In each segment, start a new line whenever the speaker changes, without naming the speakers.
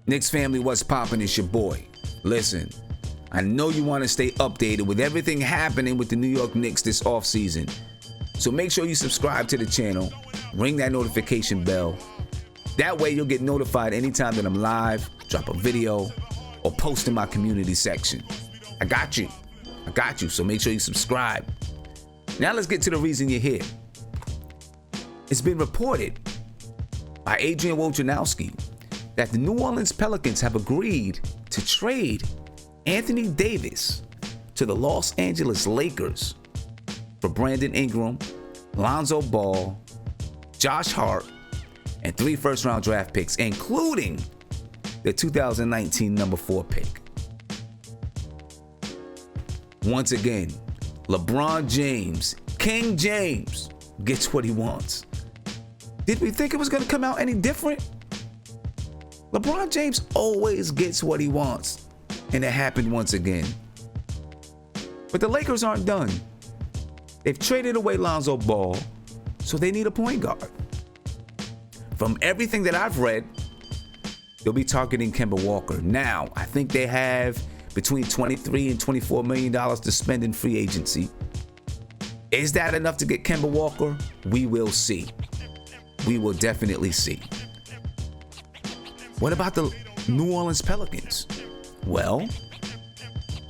Knicks family, what's poppin'? It's your boy. Listen, I know you want to stay updated with everything happening with the New York Knicks this offseason. So make sure you subscribe to the channel, ring that notification bell. That way you'll get notified anytime that I'm live, drop a video, or post in my community section. I got you. So make sure you subscribe. Now let's get to the reason you're here. It's been reported by Adrian Wojnarowski that the New Orleans Pelicans have agreed to trade Anthony Davis to the Los Angeles Lakers for Brandon Ingram, Lonzo Ball, Josh Hart, and 3 first-round draft picks, including the 2019 number 4 pick. Once again, LeBron James, King James, gets what he wants. Did we think it was going to come out any different? LeBron James always gets what he wants, and it happened once again. But the Lakers aren't done. They've traded away Lonzo Ball, so they need a point guard. From everything that I've read, they'll be targeting Kemba Walker. Now, I think they have between $23 and $24 million to spend in free agency. Is that enough to get Kemba Walker? We will see. We will definitely see. What about the New Orleans Pelicans? Well,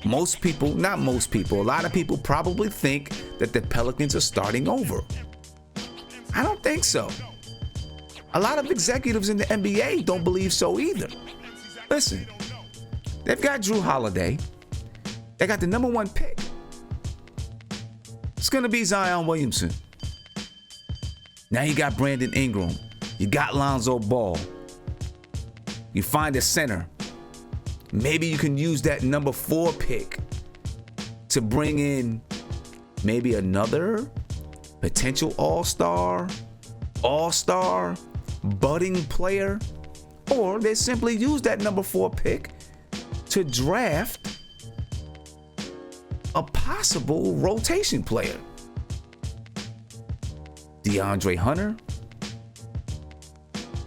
a lot of people probably think that the Pelicans are starting over. I don't think so. A lot of executives in the NBA don't believe so either. Listen, they've got Jrue Holiday. They got the number 1 pick. It's going to be Zion Williamson. Now you got Brandon Ingram. You got Lonzo Ball. You find a center. Maybe you can use that number 4 pick to bring in maybe another potential all-star, budding player, or they simply use that number 4 pick to draft a possible rotation player. DeAndre Hunter?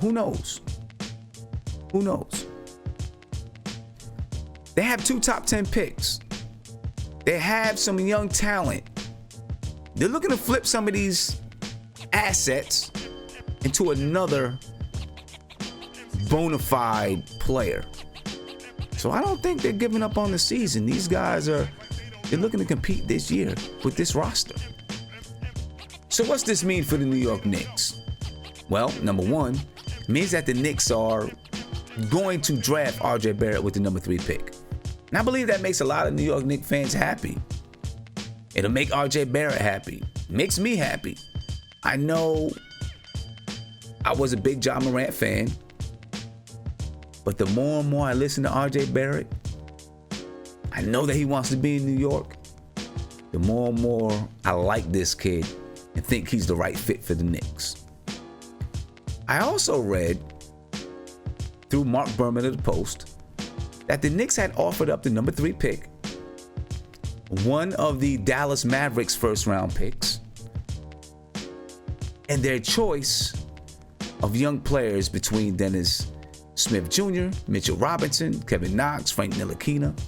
Who knows? They have 2 top 10 picks. They have some young talent. They're looking to flip some of these assets into another bona fide player. So I don't think they're giving up on the season. These guys they're looking to compete this year with this roster. So what's this mean for the New York Knicks? Well, number 1, it means that the Knicks are going to draft RJ Barrett with the number 3 pick. And I believe that makes a lot of New York Knicks fans happy. It'll make RJ Barrett happy. Makes me happy. I know I was a big Ja Morant fan, but the more and more I listen to RJ Barrett, I know that he wants to be in New York. The more and more I like this kid and think he's the right fit for the Knicks. I also read through Mark Berman of the Post that the Knicks had offered up the number 3 pick, one of the Dallas Mavericks first-round picks, and their choice of young players between Dennis Smith Jr., Mitchell Robinson, Kevin Knox, Frank Ntilikina.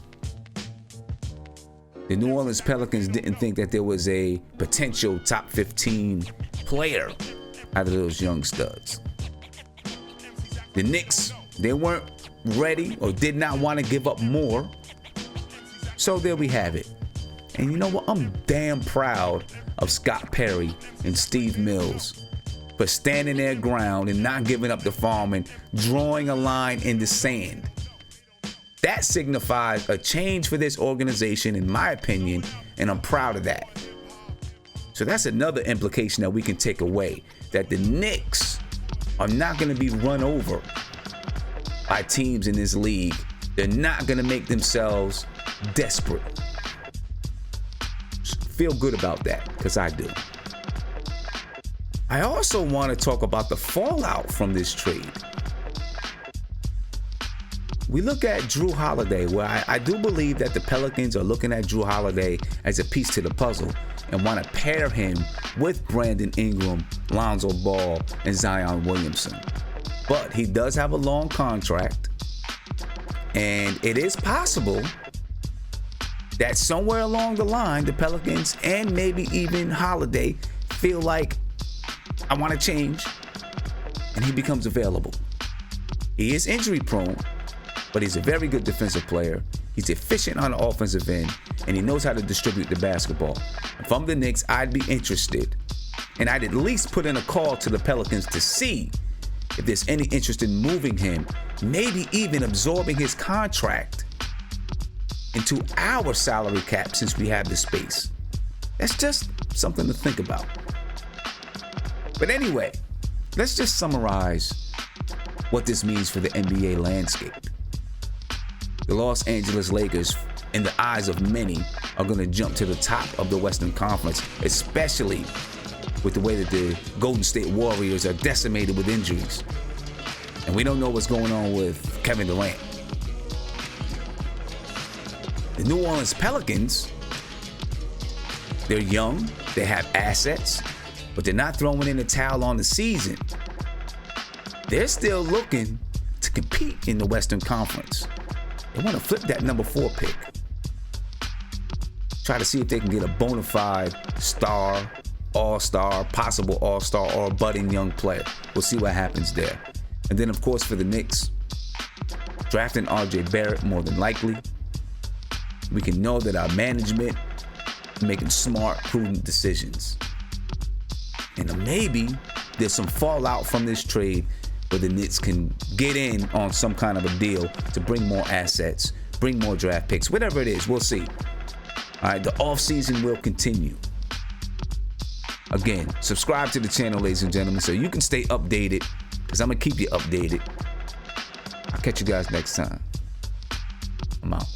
The New Orleans Pelicans didn't think that there was a potential top 15 player out of those young studs. The Knicks, they weren't ready or did not want to give up more. So there we have it. And you know what? I'm damn proud of Scott Perry and Steve Mills for standing their ground and not giving up the farm and drawing a line in the sand. That signifies a change for this organization, in my opinion, and I'm proud of that. So that's another implication that we can take away, that the Knicks are not going to be run over by teams in this league. They're not going to make themselves desperate. Feel good about that, because I do. I also want to talk about the fallout from this trade. We look at Jrue Holiday, where I do believe that the Pelicans are looking at Jrue Holiday as a piece to the puzzle and want to pair him with Brandon Ingram, Lonzo Ball, and Zion Williamson. But he does have a long contract. And it is possible that somewhere along the line, the Pelicans and maybe even Holiday feel like, I want to change, and he becomes available. He is injury prone, but he's a very good defensive player. He's efficient on the offensive end, and he knows how to distribute the basketball. If I'm the Knicks, I'd be interested, and I'd at least put in a call to the Pelicans to see if there's any interest in moving him, maybe even absorbing his contract into our salary cap since we have the space. That's just something to think about. But anyway, let's just summarize what this means for the NBA landscape. The Los Angeles Lakers, in the eyes of many, are going to jump to the top of the Western Conference, especially with the way that the Golden State Warriors are decimated with injuries. And we don't know what's going on with Kevin Durant. The New Orleans Pelicans, they're young, they have assets, but they're not throwing in the towel on the season. They're still looking to compete in the Western Conference. They want to flip that number 4 pick. Try to see if they can get a bona fide star, all-star, possible all-star, or a budding young player. We'll see what happens there. And then, of course, for the Knicks, drafting RJ Barrett more than likely. We can know that our management is making smart, prudent decisions. And maybe there's some fallout from this trade where the Knicks can get in on some kind of a deal to bring more assets, bring more draft picks, whatever it is, we'll see. All right, the offseason will continue. Again, subscribe to the channel, ladies and gentlemen, so you can stay updated, because I'm going to keep you updated. I'll catch you guys next time. I'm out.